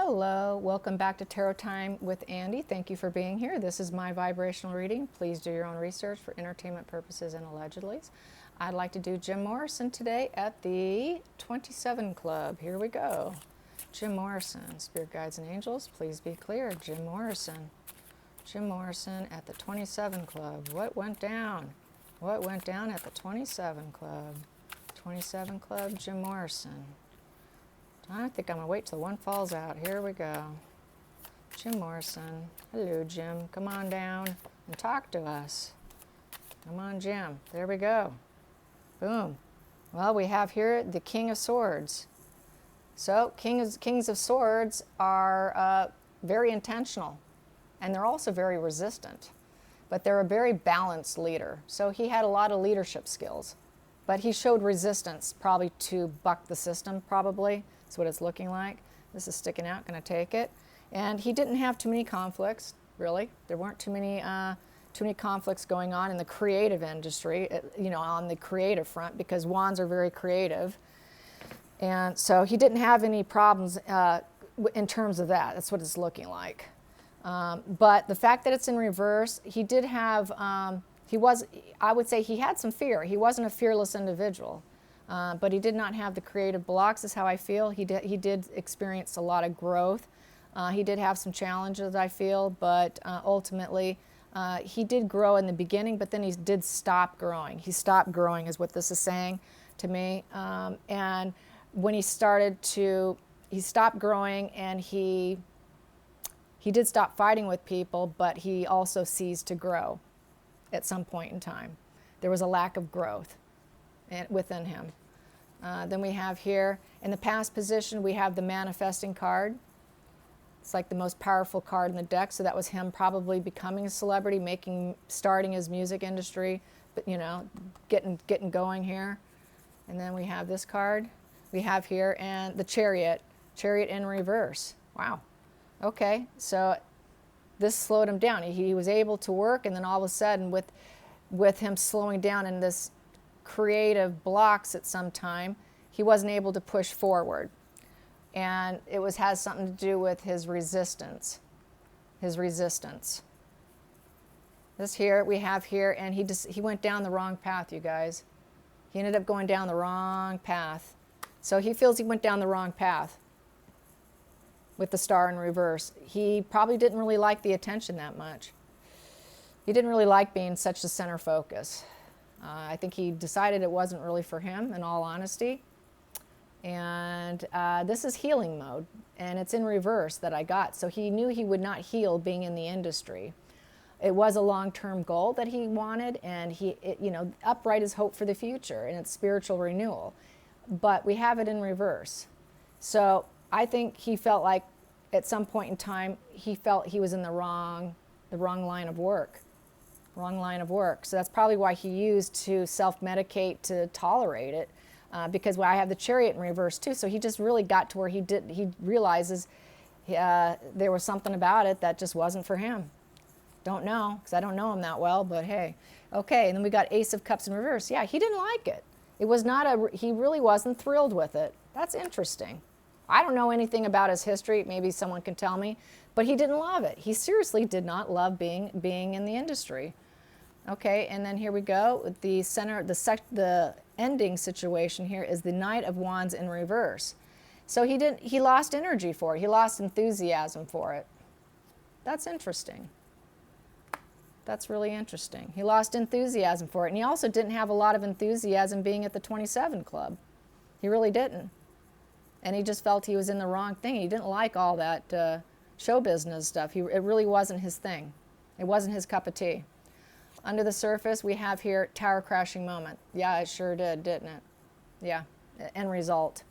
Hello, welcome back to Tarot Time with Andy. Thank you for being here. This is my vibrational reading. Please do your own research for entertainment purposes and allegedlys. I'd like to do Jim Morrison today at the 27 Club. Here we go. Jim Morrison, Spirit Guides and Angels, please be clear. Jim Morrison. Jim Morrison at the 27 Club. What went down? What went down at the 27 Club? 27 Club, Jim Morrison. I think I'm going to wait till one falls out. Here we go. Jim Morrison. Hello, Jim. Come on down and talk to us. Come on, Jim. There we go. Boom. Well, we have here the King of Swords. So, Kings of Swords are very intentional, and they're also very resistant. But they're a very balanced leader. So he had a lot of leadership skills. But he showed resistance, probably to buck the system, probably. That's what it's looking like. This is sticking out, going to take it. And he didn't have too many conflicts, really. There weren't too many conflicts going on in the creative industry, on the creative front, because wands are very creative. And so he didn't have any problems in terms of that. That's what it's looking like. But the fact that it's in reverse, he did have, I would say he had some fear. He wasn't a fearless individual. But he did not have the creative blocks, is how I feel. He did experience a lot of growth. He did have some challenges, I feel, but ultimately he did grow in the beginning, but then he did stop growing. He stopped growing is what this is saying to me. And when he stopped growing, and he did stop fighting with people, but he also ceased to grow at some point in time. There was a lack of growth within him. Then we have here, in the past position, we have the manifesting card. It's like the most powerful card in the deck. So that was him probably becoming a celebrity, starting his music industry, but getting going here. And then we have this card. We have here, and the Chariot in reverse. Wow. Okay, so this slowed him down. He was able to work, and then all of a sudden, with him slowing down in this creative blocks at some time, he wasn't able to push forward, and it has something to do with his resistance. This here we have here, and he went down the wrong path, you guys. He ended up going down the wrong path. So he feels he went down the wrong path with the Star in reverse. He probably didn't really like the attention that much. He didn't really like being such the center focus. I think he decided it wasn't really for him, in all honesty. And this is healing mode, and it's in reverse that I got. So he knew he would not heal being in the industry. It was a long-term goal that he wanted, and upright is hope for the future, and it's spiritual renewal. But we have it in reverse. So I think he felt like at some point in time, he felt he was in the wrong line of work. So that's probably why he used to self-medicate to tolerate it, because I have the Chariot in reverse too. So he just really got to where he realizes there was something about it that just wasn't for him. Don't know, because I don't know him that well, but hey. Okay, and then we got Ace of Cups in reverse. Yeah, he didn't like it. He really wasn't thrilled with it. That's interesting. I don't know anything about his history. Maybe someone can tell me. But he didn't love it. He seriously did not love being in the industry. Okay, and then here we go. The ending situation here is the Knight of Wands in reverse. So he lost energy for it. He lost enthusiasm for it. That's interesting. That's really interesting. He lost enthusiasm for it. And he also didn't have a lot of enthusiasm being at the 27 Club. He really didn't. And he just felt he was in the wrong thing. He didn't like all that show business stuff. It really wasn't his thing. It wasn't his cup of tea. Under the surface, we have here tower crashing moment. Yeah, it sure did, didn't it? Yeah, end result.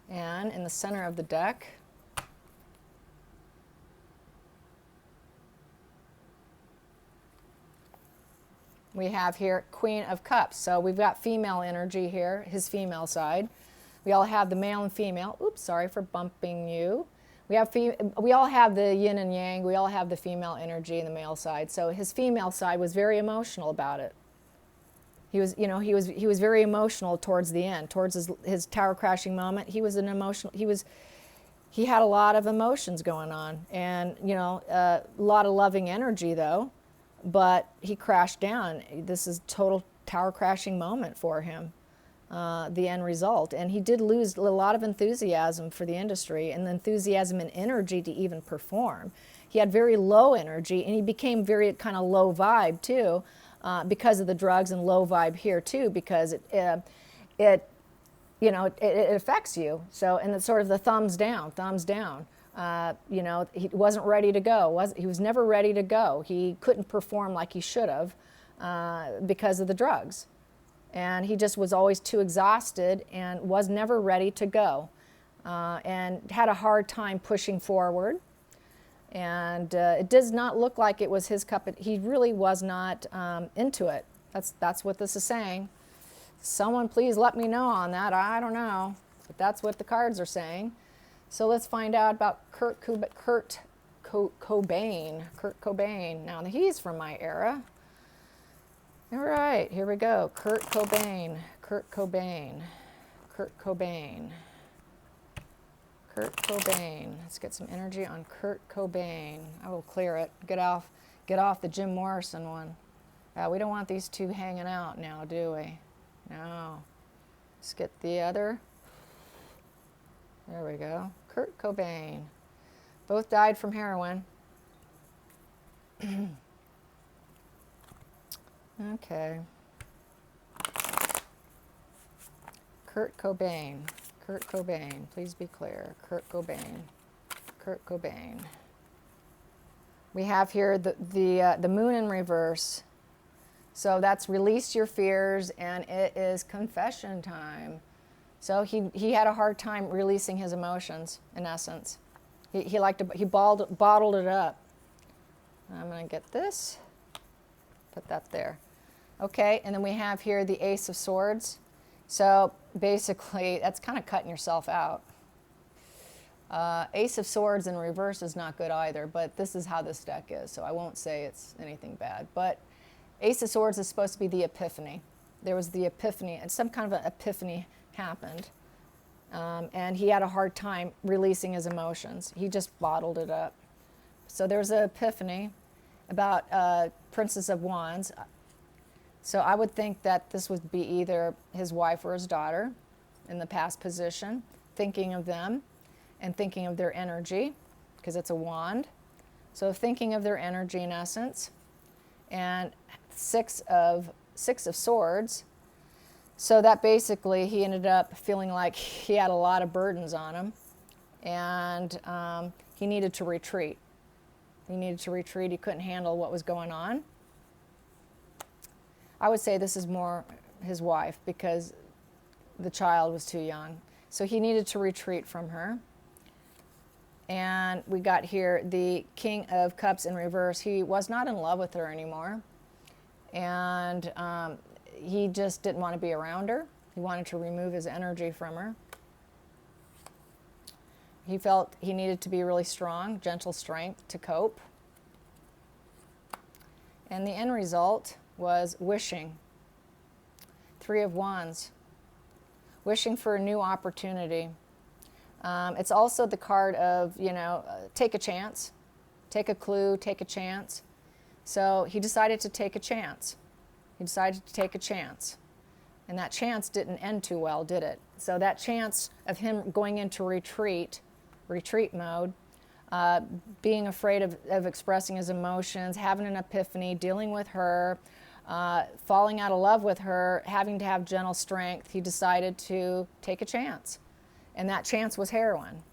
And in the center of the deck, we have here Queen of Cups. So we've got female energy here, his female side. We all have the male and female. Oops, sorry for bumping you. We all have the yin and yang. We all have the female energy and the male side. So his female side was very emotional about it. He was very emotional towards the end, towards his tower crashing moment. He was he had a lot of emotions going on, and a lot of loving energy though, but he crashed down. This is total tower crashing moment for him, the end result. And he did lose a lot of enthusiasm for the industry and the enthusiasm and energy to even perform. He had very low energy, and he became very kind of low vibe too, because of the drugs, and low vibe here too, because it affects you. So, and it's sort of the thumbs down, thumbs down. He wasn't ready to go. He was never ready to go. He couldn't perform like he should have because of the drugs. And he just was always too exhausted and was never ready to go, and had a hard time pushing forward. And it does not look like it was his cup. He really was not into it. That's what this is saying. Someone please let me know on that. I don't know, but that's what the cards are saying. So let's find out about Kurt Cobain. Kurt Cobain. Now he's from my era. All right, here we go. Kurt Cobain. Kurt Cobain. Kurt Cobain. Kurt Cobain. Let's get some energy on Kurt Cobain. I will clear it. Get off the Jim Morrison one. We don't want these two hanging out now, do we? No. Let's get the other. There we go. Kurt Cobain. Both died from heroin. Okay. Kurt Cobain. Kurt Cobain. Please be clear. Kurt Cobain. Kurt Cobain. We have here the moon in reverse. So that's release your fears, and it is confession time. So he had a hard time releasing his emotions, in essence. He bottled it up. I'm going to get this, put that there. Okay, and then we have here the Ace of Swords. So basically, that's kind of cutting yourself out. Ace of Swords in reverse is not good either, but this is how this deck is, so I won't say it's anything bad. But Ace of Swords is supposed to be the epiphany. There was the epiphany, and some kind of an epiphany happened. And he had a hard time releasing his emotions. He just bottled it up. So there was an epiphany about Princess of Wands. So I would think that this would be either his wife or his daughter in the past position, thinking of them and thinking of their energy, because it's a wand. So thinking of their energy in essence. And six of Swords. So that basically he ended up feeling like he had a lot of burdens on him, and he needed to retreat. He needed to retreat. He couldn't handle what was going on. I would say this is more his wife, because the child was too young. So he needed to retreat from her. And we got here the King of Cups in reverse. He was not in love with her anymore. And he just didn't want to be around her. He wanted to remove his energy from her. He felt he needed to be really strong, gentle strength to cope. And the end result was wishing. Three of Wands. Wishing for a new opportunity. It's also the card of, take a chance. Take a clue, take a chance. So he decided to take a chance. He decided to take a chance. And that chance didn't end too well, did it? So that chance of him going into retreat mode, being afraid of expressing his emotions, having an epiphany, dealing with her, falling out of love with her, having to have gentle strength, he decided to take a chance. And that chance was heroin.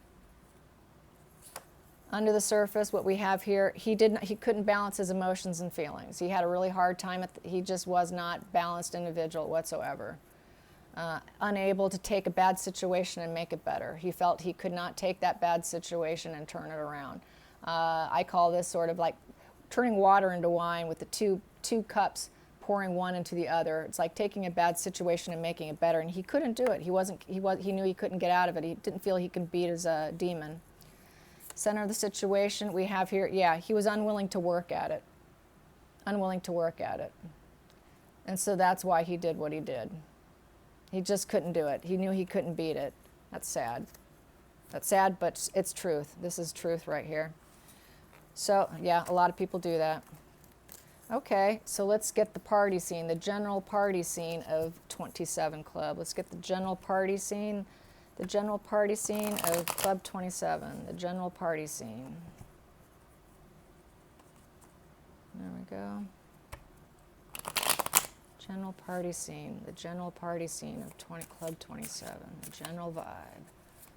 Under the surface, what we have here, he couldn't balance his emotions and feelings. He had a really hard time. He just was not balanced individual whatsoever. Unable to take a bad situation and make it better. He felt he could not take that bad situation and turn it around. I call this sort of like turning water into wine, with the two cups pouring one into the other. It's like taking a bad situation and making it better. And he couldn't do it. He knew he couldn't get out of it. He didn't feel he could beat his demon. Center of the situation we have here, he was unwilling to work at it. Unwilling to work at it. And so that's why he did what he did. He just couldn't do it. He knew he couldn't beat it. That's sad. That's sad, but it's truth. This is truth right here. So, yeah, a lot of people do that. Okay, so let's get the party scene, the general party scene of 27 Club. Let's get the general party scene, of Club 27, the general party scene. There we go. General party scene, the general party scene of Club 27, the general vibe.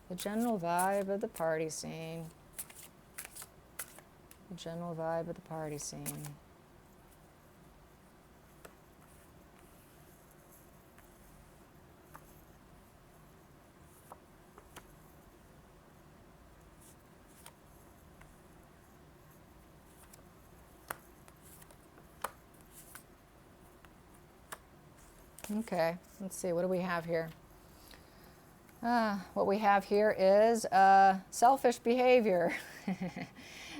The general vibe of the party scene. The general vibe of the party scene. Okay, let's see, what do we have here? What we have here is selfish behavior.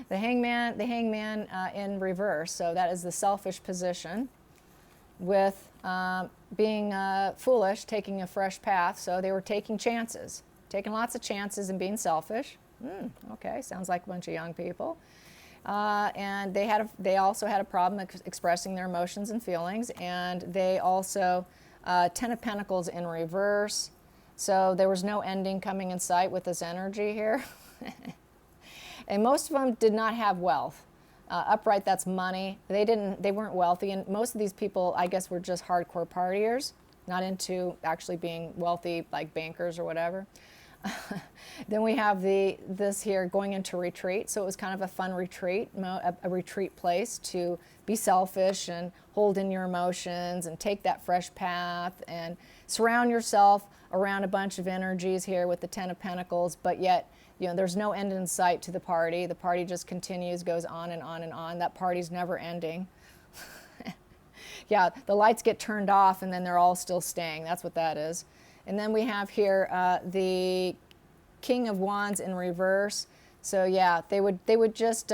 The hangman in reverse, so that is the selfish position with being foolish, taking a fresh path. So they were taking chances, taking lots of chances and being selfish. Okay, sounds like a bunch of young people. And they also had a problem expressing their emotions and feelings, and they also, Ten of Pentacles in reverse, so there was no ending coming in sight with this energy here. And most of them did not have wealth. Upright, that's money. They weren't wealthy, and most of these people, I guess, were just hardcore partiers, not into actually being wealthy, like bankers or whatever. Then we have this here going into retreat, so it was kind of a fun retreat, a retreat place to be selfish and hold in your emotions and take that fresh path and surround yourself around a bunch of energies here with the Ten of Pentacles, but yet, you know, there's no end in sight to the party. The party just continues, goes on and on and on. That party's never ending. Yeah, the lights get turned off and then they're all still staying. That's what that is. And then we have here the King of Wands in reverse. So yeah, they would just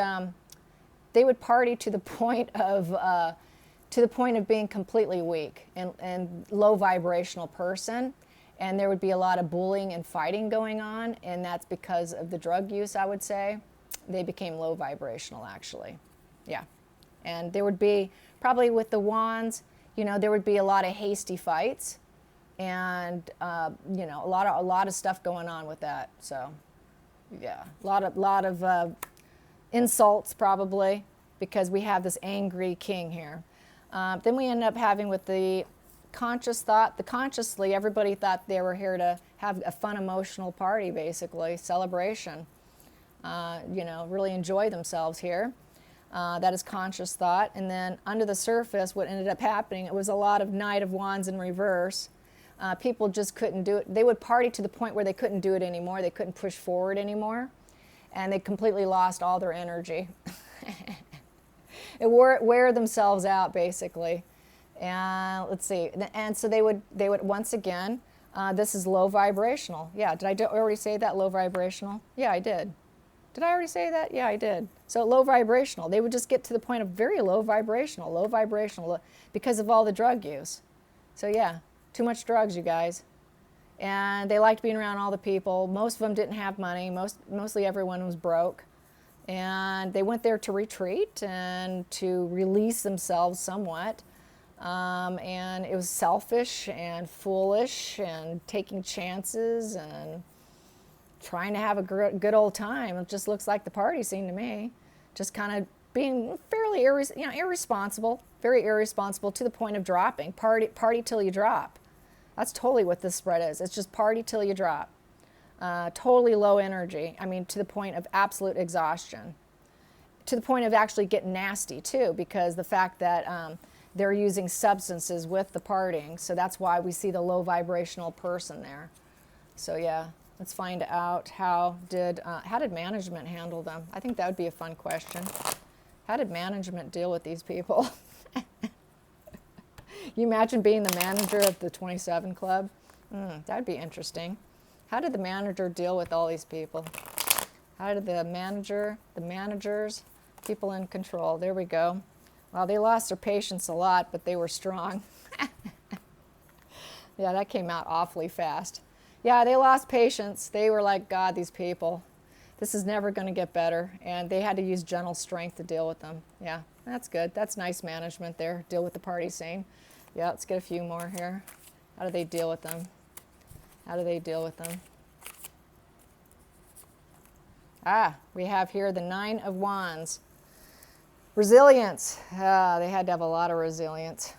they would party to the point of being completely weak and low vibrational person. And there would be a lot of bullying and fighting going on, and that's because of the drug use, I would say. They became low vibrational, actually. Yeah. And there would be, probably with the wands, you know, there would be a lot of hasty fights and, you know, a lot of stuff going on with that. So, yeah, a lot of insults, probably, because we have this angry king here. Then we end up having with the conscious thought, consciously, everybody thought they were here to have a fun emotional party, basically, celebration, you know, really enjoy themselves here. That is conscious thought. And then under the surface, what ended up happening, it was a lot of Knight of Wands in reverse. People just couldn't do it. They would party to the point where they couldn't do it anymore. They couldn't push forward anymore. And they completely lost all their energy. It wear themselves out, basically. And let's see, and so they would once again, this is low vibrational. Yeah, did I already say that, low vibrational? Yeah, I did. Did I already say that? Yeah, I did. So low vibrational, they would just get to the point of very low vibrational, because of all the drug use. So yeah, too much drugs, you guys. And they liked being around all the people. Most of them didn't have money. Mostly everyone was broke. And they went there to retreat and to release themselves somewhat. And it was selfish and foolish and taking chances and trying to have a good old time. It just looks like the party scene to me. Just kind of being fairly irresponsible, very irresponsible to the point of dropping. Party till you drop. That's totally what this spread is. It's just party till you drop. Totally low energy. I mean, to the point of absolute exhaustion. To the point of actually getting nasty too, because the fact that they're using substances with the partying, so that's why we see the low vibrational person there. So yeah, let's find out how did management handle them? I think that would be a fun question. How did management deal with these people? You imagine being the manager of the 27 Club? That'd be interesting. How did the manager deal with all these people? How did the managers, people in control? There we go. Well, they lost their patience a lot, but they were strong. Yeah, that came out awfully fast. Yeah, they lost patience. They were like, God, these people, this is never going to get better. And they had to use gentle strength to deal with them. Yeah, that's good. That's nice management there. Deal with the party scene. Yeah, let's get a few more here. How do they deal with them? How do they deal with them? Ah, we have here the Nine of Wands. Resilience. Ah, they had to have a lot of resilience.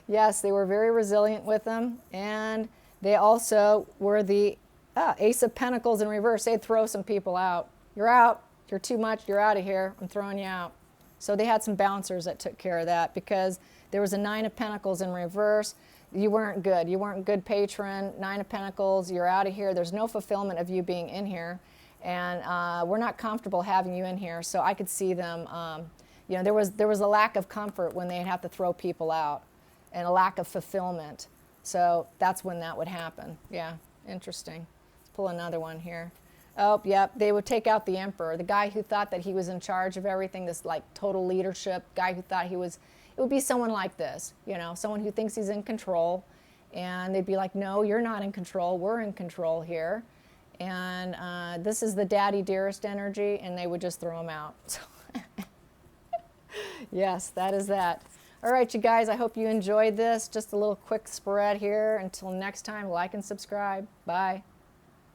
Yes, they were very resilient with them. And they also were the Ace of Pentacles in reverse. They'd throw some people out. You're out. You're too much. You're out of here. I'm throwing you out. So they had some bouncers that took care of that because there was a Nine of Pentacles in reverse. You weren't good. You weren't good patron. Nine of Pentacles, you're out of here. There's no fulfillment of you being in here. And we're not comfortable having you in here. So I could see them, you know, there was a lack of comfort when they'd have to throw people out and a lack of fulfillment. So that's when that would happen. Yeah, interesting. Let's pull another one here. Oh, yep, they would take out the emperor, the guy who thought that he was in charge of everything, this like total leadership, guy who thought he was, it would be someone like this, you know, someone who thinks he's in control. And they'd be like, no, you're not in control, we're in control here. And this is the daddy dearest energy, and they would just throw him out. So yes, that is that. All right, you guys, I hope you enjoyed this. Just a little quick spread here. Until next time, like and subscribe. Bye.